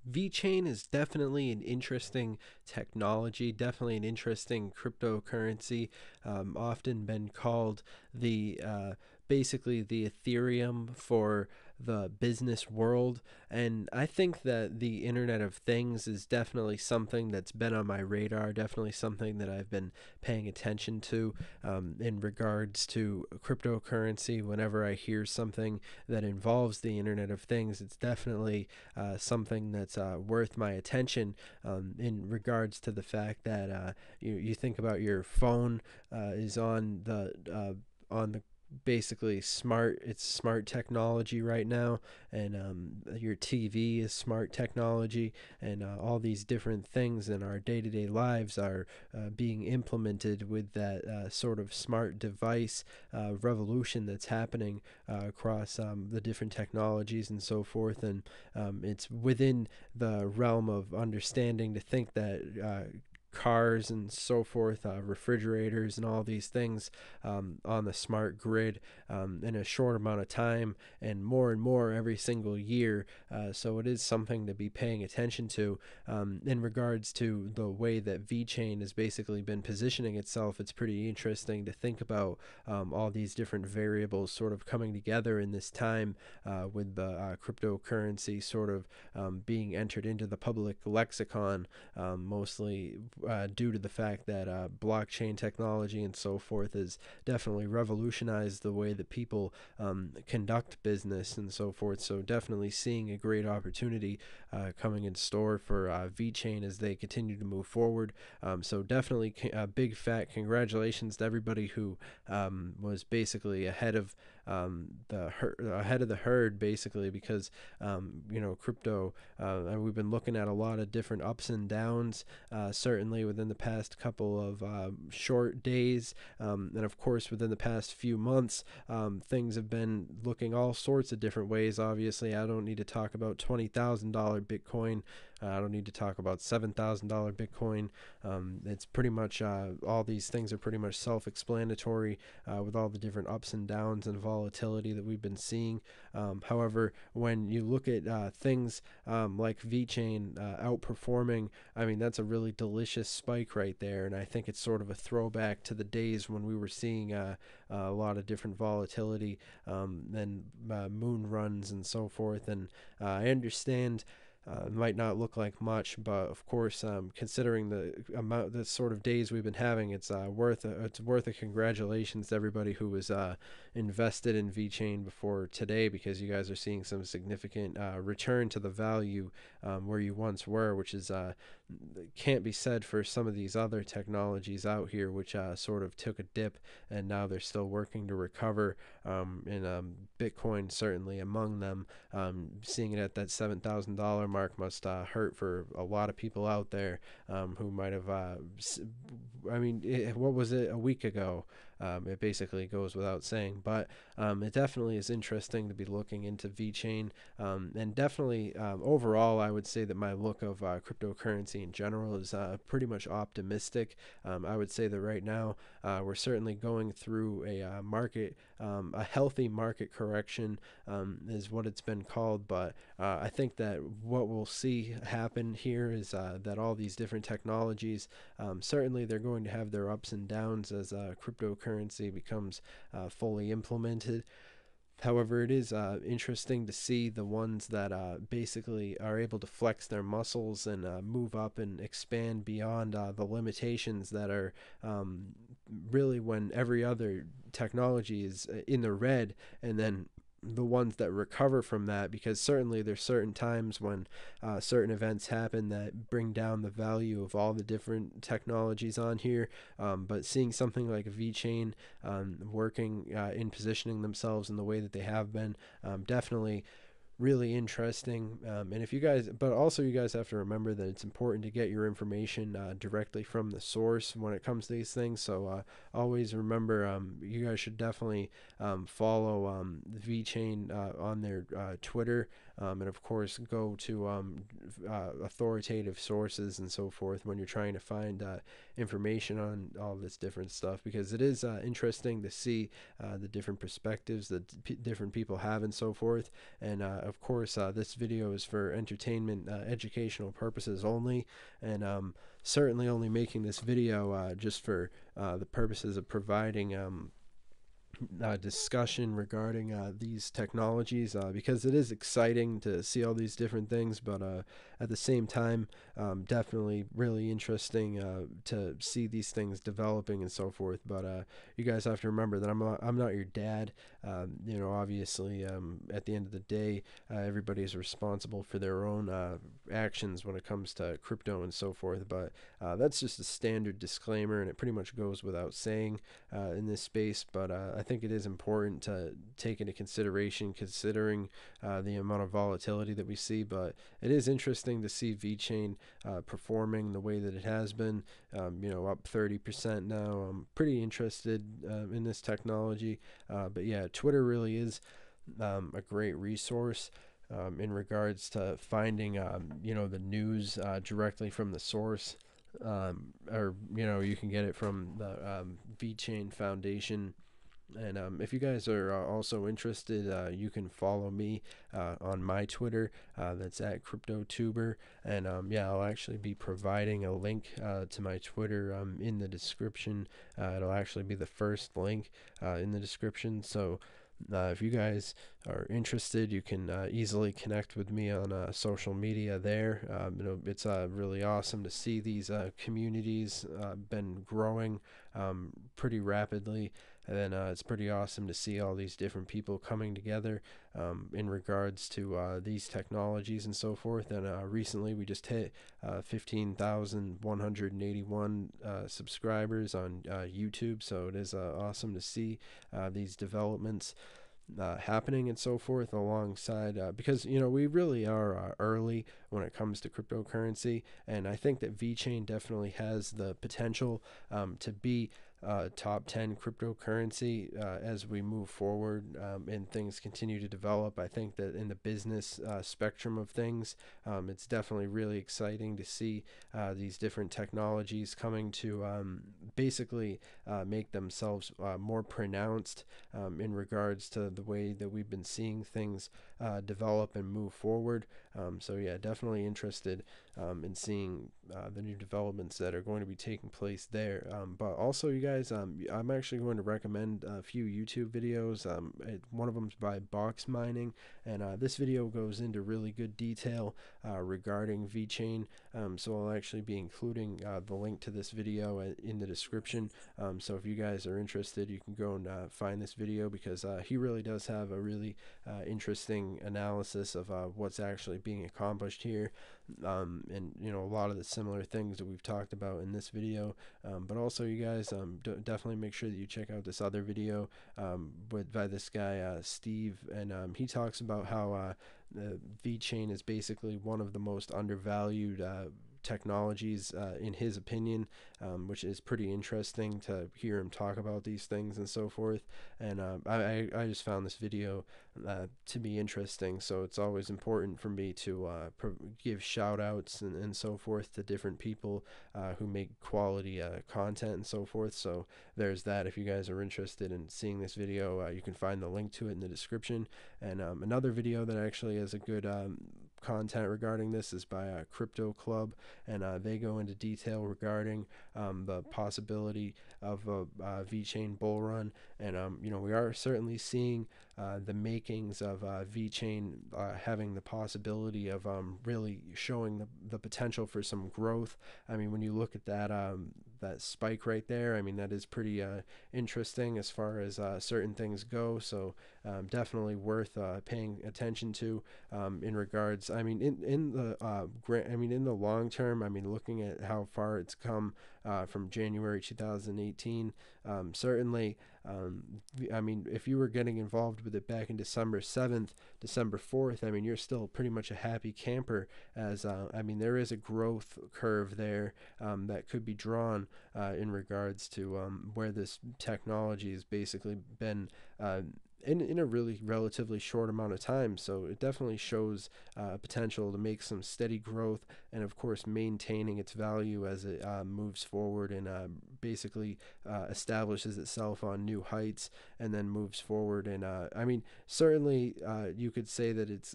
VeChain is definitely an interesting technology, definitely an interesting cryptocurrency. Often been called the basically the Ethereum for the business world. And I think that the Internet of Things is definitely something that's been on my radar, definitely something that I've been paying attention to in regards to cryptocurrency. Whenever I hear something that involves the Internet of Things, it's definitely something that's worth my attention in regards to the fact that you think about your phone is on the basically smart, it's smart technology right now, and your TV is smart technology, and all these different things in our day-to-day lives are being implemented with that sort of smart device revolution that's happening across the different technologies and so forth. And it's within the realm of understanding to think that cars and so forth, refrigerators and all these things on the smart grid in a short amount of time, and more every single year. So it is something to be paying attention to in regards to the way that VeChain has basically been positioning itself. It's pretty interesting to think about all these different variables sort of coming together in this time with the cryptocurrency sort of being entered into the public lexicon, mostly due to the fact that blockchain technology and so forth has definitely revolutionized the way that people conduct business and so forth. So definitely seeing a great opportunity coming in store for VeChain as they continue to move forward. So definitely a big fat congratulations to everybody who was basically ahead of the herd, basically, because crypto, we've been looking at a lot of different ups and downs, certainly within the past couple of short days, and of course within the past few months. Things have been looking all sorts of different ways. Obviously, I don't need to talk about $20,000 Bitcoin. I don't need to talk about $7,000 Bitcoin. It's pretty much all these things are pretty much self-explanatory with all the different ups and downs and volatility that we've been seeing. However, when you look at things like VeChain outperforming, I mean, that's a really delicious spike right there. And I think it's sort of a throwback to the days when we were seeing a lot of different volatility and moon runs and so forth. And I understand it might not look like much, but of course, considering the amount, the sort of days we've been having, it's worth a congratulations to everybody who was invested in VeChain before today, because you guys are seeing some significant return to the value where you once were, which is can't be said for some of these other technologies out here, which sort of took a dip and now they're still working to recover. And Bitcoin certainly among them. Seeing it at that $7,000 mark must hurt for a lot of people out there who might have. What was it a week ago? It basically goes without saying, but it definitely is interesting to be looking into VeChain, and definitely overall, I would say that my look of cryptocurrency in general is pretty much optimistic. I would say that right now we're certainly going through a healthy market correction, is what it's been called. But I think that what we'll see happen here is that all these different technologies, certainly they're going to have their ups and downs as cryptocurrency becomes fully implemented. However, it is interesting to see the ones that basically are able to flex their muscles and move up and expand beyond the limitations that are really when every other technology is in the red, and then the ones that recover from that, because certainly there's certain times when certain events happen that bring down the value of all the different technologies on here. But seeing something like VeChain working in positioning themselves in the way that they have been, definitely really interesting. And if you guys, but also you guys have to remember that it's important to get your information directly from the source when it comes to these things. So always remember, you guys should definitely follow VeChain on their Twitter. and of course go to authoritative sources and so forth when you're trying to find information on all this different stuff, because it is interesting to see the different perspectives that different people have and so forth. And of course this video is for entertainment, educational purposes only, and certainly only making this video just for the purposes of providing discussion regarding these technologies, because it is exciting to see all these different things, but at the same time definitely really interesting to see these things developing and so forth. But you guys have to remember that I'm not your dad. You know, obviously at the end of the day everybody is responsible for their own actions when it comes to crypto and so forth, but that's just a standard disclaimer, and it pretty much goes without saying in this space. But I think it is important to take into consideration, considering the amount of volatility that we see. But it is interesting to see VeChain performing the way that it has been, you know, up 30% now. I'm pretty interested in this technology, but yeah, Twitter really is a great resource in regards to finding you know, the news directly from the source, or you know, you can get it from the VeChain Foundation. And if you guys are also interested, you can follow me on my Twitter. That's at CryptoTuber. And yeah, I'll actually be providing a link to my Twitter in the description. It'll actually be the first link in the description. So if you guys are interested, you can easily connect with me on social media there. You know, it's really awesome to see these communities been growing pretty rapidly. And then it's pretty awesome to see all these different people coming together in regards to these technologies and so forth. And recently we just hit 15,181 subscribers on YouTube. So it is awesome to see these developments happening and so forth alongside, because you know, we really are early when it comes to cryptocurrency, and I think that VeChain definitely has the potential to be top 10 cryptocurrency as we move forward and things continue to develop. I think that in the business spectrum of things, it's definitely really exciting to see these different technologies coming to basically make themselves more pronounced in regards to the way that we've been seeing things develop and move forward. So yeah, definitely interested in seeing the new developments that are going to be taking place there. But also, you guys, I'm actually going to recommend a few YouTube videos. One of them is by Boxmining, and this video goes into really good detail regarding VeChain. So I'll actually be including the link to this video in the description. So if you guys are interested, you can go and find this video, because he really does have a really interesting analysis of what's actually being accomplished here, and you know, a lot of the similar things that we've talked about in this video. But also, you guys, definitely make sure that you check out this other video by this guy Steve, and he talks about how VeChain is basically one of the most undervalued technologies in his opinion, which is pretty interesting to hear him talk about these things and so forth. And I just found this video to be interesting, so it's always important for me to give shout outs and so forth to different people who make quality content and so forth. So there's that. If you guys are interested in seeing this video, you can find the link to it in the description. And another video that actually has a good content regarding this is by Crypto Club, and they go into detail regarding the possibility of a VeChain bull run. And you know, we are certainly seeing the makings of VeChain having the possibility of really showing the potential for some growth. I mean, when you look at that that spike right there, I mean, that is pretty interesting as far as certain things go. So definitely worth paying attention to in regards. I mean, in the long term, I mean, looking at how far it's come from January 2018, certainly. I mean, if you were getting involved with it back in December 7th, December 4th, I mean, you're still pretty much a happy camper, as I mean, there is a growth curve there that could be drawn in regards to where this technology has basically been in a really relatively short amount of time. So it definitely shows potential to make some steady growth, and of course maintaining its value as it moves forward and basically establishes itself on new heights and then moves forward. And I mean, certainly you could say that it's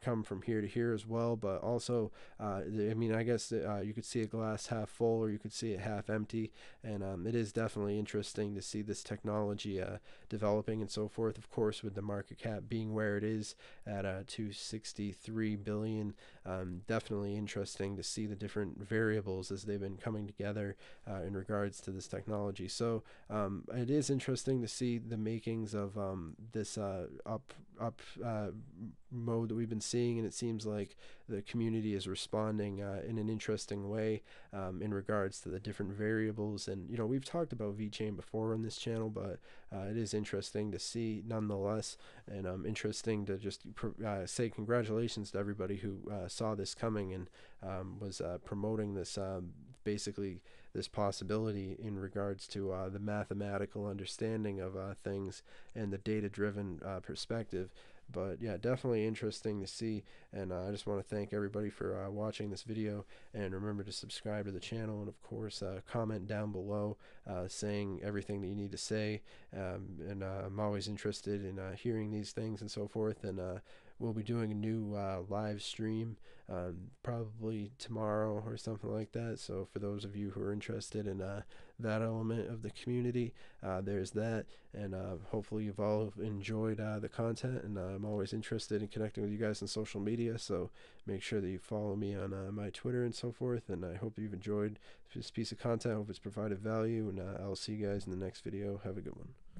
come from here to here as well, but also I mean, I guess you could see a glass half full or you could see it half empty. And it is definitely interesting to see this technology developing and so forth. Of course, with the market cap being where it is at 263 billion, definitely interesting to see the different variables as they've been coming together in regards to this technology. So it is interesting to see the makings of this up mode that we've been seeing, and it seems like the community is responding in an interesting way in regards to the different variables. And we've talked about VeChain before on this channel, but it is interesting to see nonetheless, and interesting to just say congratulations to everybody who saw this coming and was promoting this basically this possibility in regards to the mathematical understanding of things and the data-driven perspective. But yeah, definitely interesting to see, and I just want to thank everybody for watching this video, and remember to subscribe to the channel, and of course comment down below saying everything that you need to say, and I'm always interested in hearing these things and so forth. And we'll be doing a new live stream probably tomorrow or something like that. So for those of you who are interested in that element of the community, there's that. And hopefully you've all enjoyed the content, and I'm always interested in connecting with you guys on social media, so make sure that you follow me on my Twitter and so forth. And I hope you've enjoyed this piece of content. I hope it's provided value, and I'll see you guys in the next video. Have a good one.